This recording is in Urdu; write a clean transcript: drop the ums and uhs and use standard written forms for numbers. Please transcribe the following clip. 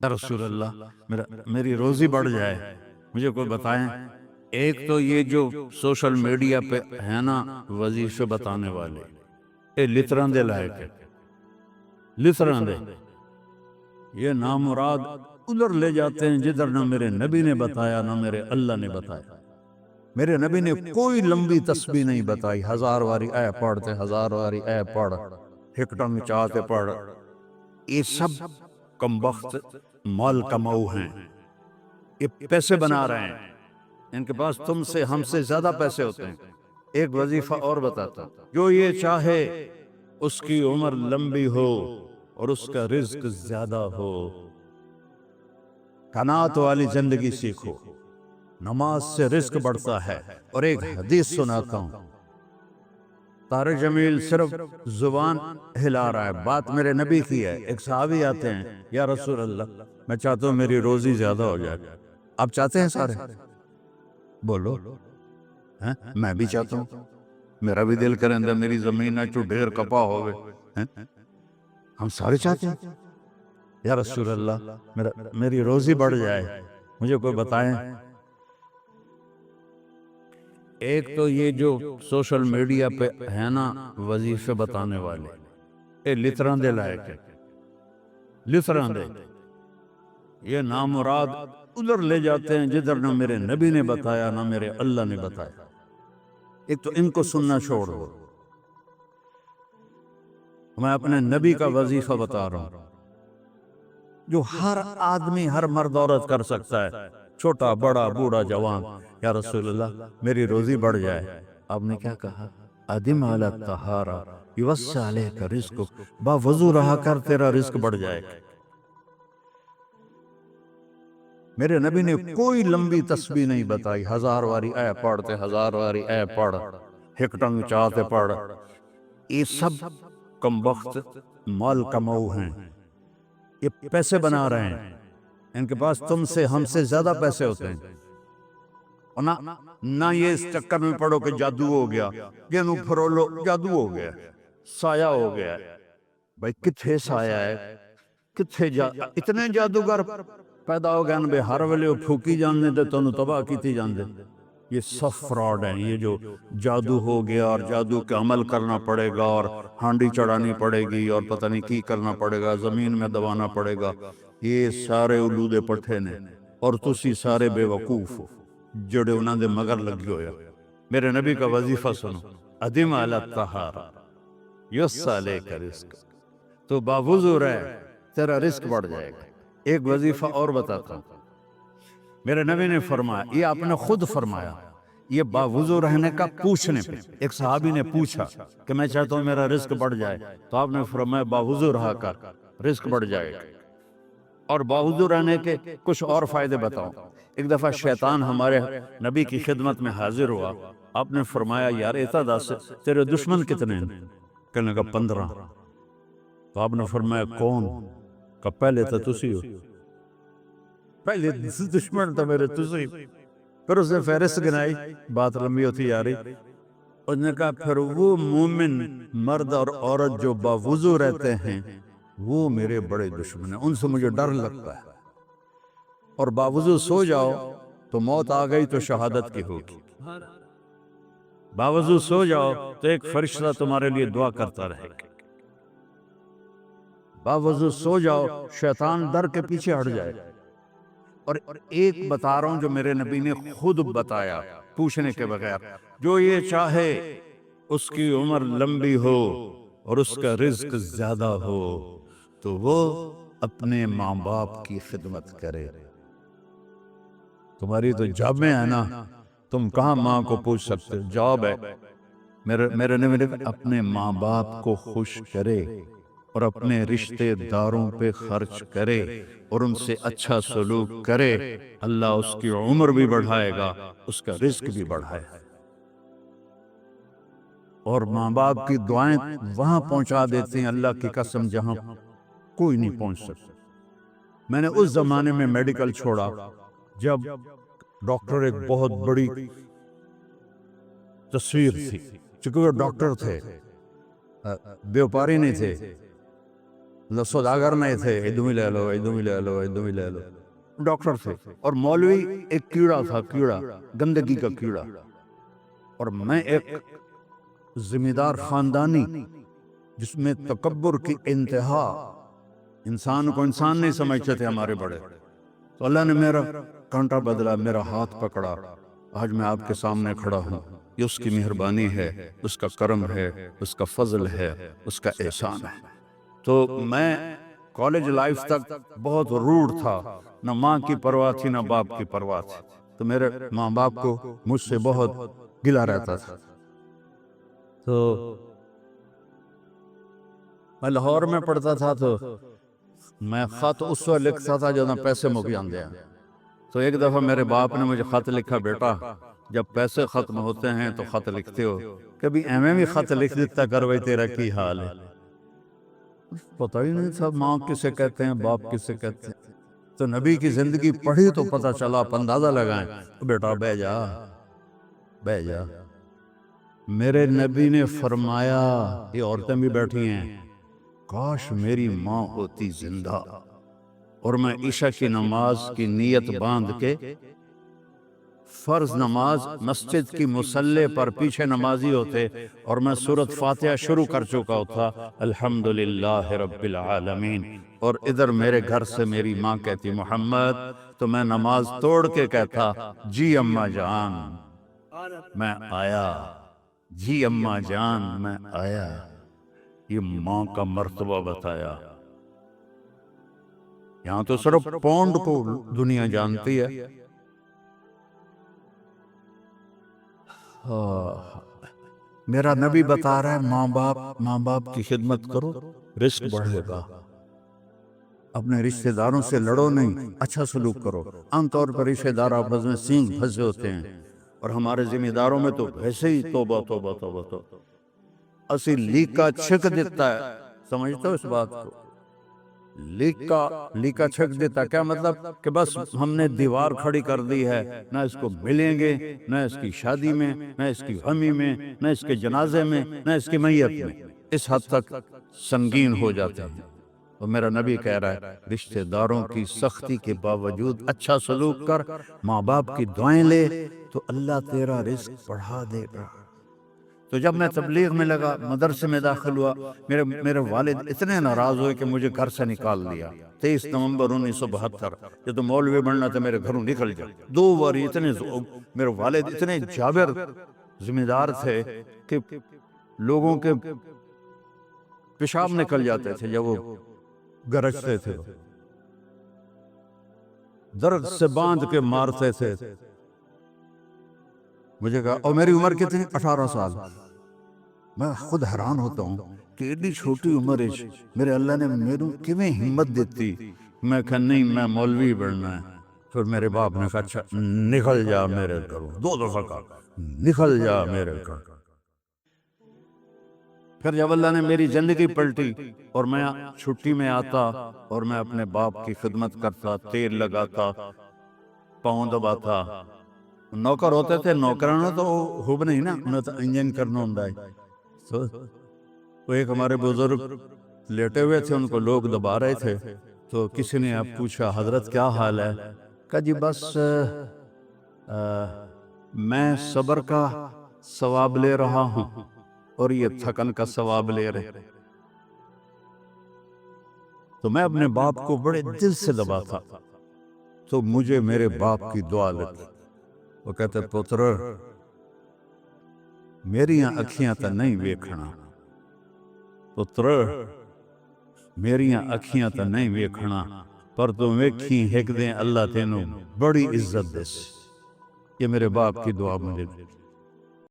یا رسول اللہ میری روزی بڑھ جائے، مجھے کوئی بتائیں۔ ایک تو یہ جو سوشل میڈیا پہ ہے نا وظیفے بتانے والے، یہ لتران دے لائق ہے، لتران دے، یہ نامراد ادھر لے جاتے ہیں جدھر نہ میرے نبی نے بتایا نہ میرے اللہ نے بتایا۔ میرے نبی نے کوئی لمبی تسبیح نہیں بتائی، 1000 واری اے پڑھتے، 1000 واری اے پڑھ، ہکٹن چاہتے پڑھ، یہ سب کم وقت مال کماؤ ہیں، یہ پیسے بنا رہے ہیں، ان کے پاس تم سے ہم سے زیادہ پیسے ہوتے ہیں۔ ایک وظیفہ اور بتاتا، جو یہ چاہے اس کی عمر لمبی ہو اور اس کا رزق زیادہ ہو، قناعت والی زندگی سیکھو، نماز سے رزق بڑھتا ہے۔ اور ایک حدیث سناتا ہوں، طارق جمیل صرف زبان ہلا رہا ہے، بات میرے نبی کی ہے۔ ایک صحابی آتے ہیں، یا رسول اللہ میں چاہتا ہوں میری روزی زیادہ ہو جائے۔ آپ چاہتے ہیں سارے؟ بولو، میں بھی چاہتا ہوں، میرا بھی دل کریں دے میری زمین نہ چو ڈھیر کپا ہوئے، ہم سارے چاہتے ہیں۔ یا رسول اللہ میری روزی بڑھ جائے، مجھے کوئی بتائیں۔ ایک تو یہ جو سوشل میڈیا پہ ہے نا وظیفے بتانے والے، یہ لتران دے لائق ہے، لتران دے، یہ نامراد ادھر لے جاتے ہیں جدھر نہ میرے نبی نے بتایا نہ میرے اللہ نے بتایا۔ ایک تو ان کو سننا چھوڑ دو، میں اپنے نبی کا وظیفہ بتا رہا ہوں جو ہر آدمی، ہر مرد عورت کر سکتا ہے، چھوٹا بڑا بوڑھا جوان۔ یا رسول اللہ میری روزی بڑھ جائے، آپ نے کیا کہا؟ ادم علی الطہارہ یوسع علیک رزقک، با وضو رہا کر تیرا رزق بڑھ جائے گا۔ میرے نبی نے کوئی لمبی تسبیح نہیں بتائی، 1000 واری اے پڑھتے، 1000 واری اے پڑھ، ہکٹنگ چاہتے پڑھ، یہ سب کم وقت مال کماؤ ہیں، یہ پیسے بنا رہے ہیں، ان کے پاس تم سے ہم سے زیادہ پیسے ہوتے ہیں۔ اور نہ یہ اس چکر میں پڑھو کہ جادو ہو گیا، گینوں پھرولو جادو ہو گیا، سایہ ہو گیا۔ بھائی کتھے سایہ ہے، کتھے اتنے جادوگر پیدا ہو گئے بے ہر ویلے پھوکی جاندے تے تانوں تباہ کیتی جاندے۔ یہ سب فراڈ ہیں، یہ جو جادو ہو گیا اور جادو کے عمل کرنا پڑے گا اور ہانڈی چڑھانی پڑے گی اور پتہ نہیں کی کرنا پڑے گا، زمین میں دبانا پڑے گا، یہ سارے اولودے پٹھے نے، اور تسی سارے بے وقوف ہو جڑے انہاں دے مگر لگے ہوئے۔ میرے نبی کا وظیفہ سنو، ادم علی الطہارہ یوسع علیک رزق، تو باوضو رہے تیرا رزق بڑھ جائے گا۔ ایک وظیفہ اور بتاتا ہوں، میرے نبی نے فرمایا، یہ آپ نے خود فرمایا، یہ باوضو رہنے کا پوچھنے پہ، ایک صحابی نے پوچھا کہ میں چاہتا ہوں میرا رزق بڑھ جائے، تو آپ نے فرمایا باوضو رہا کر رزق بڑھ جائے گا۔ اور باوضو رہنے کے کچھ اور فائدے بتاؤں۔ ایک دفعہ شیطان ہمارے نبی کی خدمت میں حاضر ہوا، آپ نے فرمایا یار ایتا دس تیرے دشمن کتنے ہیں؟ کہنے کا 15۔ تو آپ نے فرمایا کون؟ کہ پہلے تو تسی ہو، پہلے دشمن تو میرے تسی۔ پھر اس نے فہرست گنائی، بات لمبی ہوتی جا رہی، اس نے کہا پھر وہ مومن مرد اور عورت جو باوضو رہتے ہیں وہ میرے بڑے دشمن ہیں، ان سے مجھے ڈر لگتا ہے، اور باوضو سو جاؤ تو موت آ گئی تو شہادت کی ہوگی، باوضو سو جاؤ تو ایک فرشتہ تمہارے لیے دعا کرتا رہے گا، باوضو سو جاؤ شیطان ڈر کے پیچھے ہٹ جائے۔ اور ایک بتا رہا ہوں جو میرے نبی نے خود بتایا پوچھنے کے بغیر، جو یہ چاہے اس کی عمر لمبی ہو اور اس کا رزق زیادہ ہو تو وہ اپنے ماں باپ کی خدمت کرے۔ تمہاری تو جابیں ہیں نا، تم کہاں ماں کو پوچھ سکتے، جاب ہے۔ میرے نبی نے اپنے ماں باپ کو خوش کرے اور اپنے رشتے داروں پہ خرچ کرے اور ان سے اچھا سلوک کرے، اللہ اس کی عمر بھی بڑھائے گا، اس کا رزق بھی بڑھائے گا۔ اور ماں باپ کی دعائیں وہاں پہنچا دیتے ہیں اللہ کی قسم جہاں کوئی نہیں پہنچ سکتا۔ میں نے اس زمانے میں میڈیکل چھوڑا جب ڈاکٹر ایک بہت بڑی تصویر تھی، چونکہ وہ ڈاکٹر تھے، بیوپاری نہیں تھے، سوداگر نہیں تھے، ادھر بھی لے لو، ادھر بھی لے لو، ادھر بھی لے لو، ڈاکٹر تھے۔ اور مولوی ایک کیڑا تھا، کیڑا، گندگی کا کیڑا۔ اور میں ایک ذمہ دار خاندانی جس میں تکبر کی انتہا، انسان کو انسان نہیں سمجھتے تھے ہمارے بڑے، تو اللہ نے میرا کانٹا بدلا، میرا ہاتھ پکڑا، آج میں آپ کے سامنے کھڑا ہوں۔ یہ اس کی مہربانی ہے، اس کا کرم ہے، اس کا فضل ہے، اس کا احسان ہے۔ تو میں کالج لائف تک بہت روڈ تھا، نہ ماں کی پرواہ تھی نہ باپ کی پرواہ تھی، تو میرے ماں باپ کو مجھ سے بہت گلہ رہتا تھا۔ تو میں لاہور میں پڑھتا تھا، تو میں خط اس وقت لکھتا تھا جب پیسے مک جاندے ہیں۔ تو ایک دفعہ میرے باپ نے مجھے خط لکھا، بیٹا جب پیسے ختم ہوتے ہیں تو خط لکھتے ہو، کبھی ایویں بھی خط لکھ دیتا کر بھائی تیرا کی حال ہے۔ پتہ ہی نہیں تھا ماں کسے کہتے ہیں، باپ کسے کہتے ہیں۔ تو نبی کی زندگی پڑھی تو پتہ چلا، اندازہ لگائیں، بیٹا بہ جا، بہ جا۔ میرے نبی نے فرمایا، یہ عورتیں بھی بیٹھی ہیں، کاش میری ماں ہوتی زندہ اور میں عشاء کی نماز کی نیت باندھ کے فرض نماز مسجد کی مصلی پر پیچھے نمازی ہوتے اور میں سورۃ فاتحہ شروع کر چکا ہوتا، الحمدللہ رب العالمین، اور ادھر میرے گھر سے میری ماں کہتی محمد، تو میں نماز توڑ کے کہتا جی اماں جان میں آیا، جی اماں جان میں آیا۔ یہ ماں کا مرتبہ بتایا۔ یہاں تو صرف پونڈ کو دنیا جانتی ہے۔ میرا نبی بتا رہا ہے ماں باپ کی خدمت کرو، رزق بڑھے گا۔ اپنے رشتہ داروں سے لڑو نہیں، اچھا سلوک کرو۔ عام طور پر رشتہ دار آپس میں سینگ پھنسے ہوتے ہیں، اور ہمارے ذمہ داروں میں تو ویسے ہی توبہ توبہ توبہ توبہ، اسی لیکا چھک دیتا ہے۔ سمجھتے ہو اس بات کو؟ لیکا چھک دیتا کیا مطلب؟ کہ بس ہم نے دیوار کھڑی کر دی ہے، نہ اس کو ملیں گے، نہ اس کی شادی میں، نہ اس کی غمی میں، نہ اس کے جنازے میں، نہ اس کی میت میں۔ اس حد تک سنگین ہو جاتے ہیں۔ اور میرا نبی کہہ رہا ہے رشتہ داروں کی سختی کے باوجود اچھا سلوک کر، ماں باپ کی دعائیں لے، تو اللہ تیرا رزق بڑھا دے گا۔ تو جب میں تبلیغ میں لگا، مدرسے میں داخل ہوا، میرے والد اتنے ناراض ہوئے کہ مجھے گھر سے نکال دیا۔ 23 نومبر 1972، یہ تو مولوی بننا تھا، میرے گھروں نکل جا۔ 2 بار میرے والد اتنے جابر ذمہ دار تھے کہ لوگوں کے پیشاب نکل جاتے تھے جب وہ گرجتے تھے، درد سے باندھ کے مارتے تھے۔ مجھے کہا، اور میری عمر کتنی؟ 18 سال۔ میں خود حیران ہوتا ہوں کہ اتنی چھوٹی عمر میرے اللہ نے میرے کیویں ہمت دیتی۔ میں کہا نہیں، میں مولوی بننا ہے۔ پھر میرے باپ نے کہا اچھا نکل جا میرے گھروں، 2 دفعہ کہا نکل جا میرے گھر۔ پھر جب اللہ نے میری زندگی پلٹی اور میں چھٹی میں آتا اور میں اپنے باپ کی خدمت کرتا، تیل لگاتا، پاؤں دباتا۔ نوکر ہوتے تھے، نوکرانوں تو خوب نہیں نا، انہیں تو انجن کرنا ہوں ہے۔ تو ایک ہمارے بزرگ لیٹے ہوئے تھے، ان کو لوگ دبا رہے تھے، تو کسی نے اب پوچھا حضرت کیا حال ہے؟ کہا جی بس میں صبر کا ثواب لے رہا ہوں اور یہ تھکن کا ثواب لے رہے۔ تو میں اپنے باپ کو بڑے دل سے دباتا، تو مجھے میرے باپ کی دعا لگی۔ وہ کہتے پتر میریاں اکھیاں تا نہیں ویکھنا، پتر میریاں اکھیاں تا نہیں ویکھنا، پر تو ویکھی ایک دن اللہ تینوں بڑی عزت دے۔ یہ میرے باپ کی دعا مجھے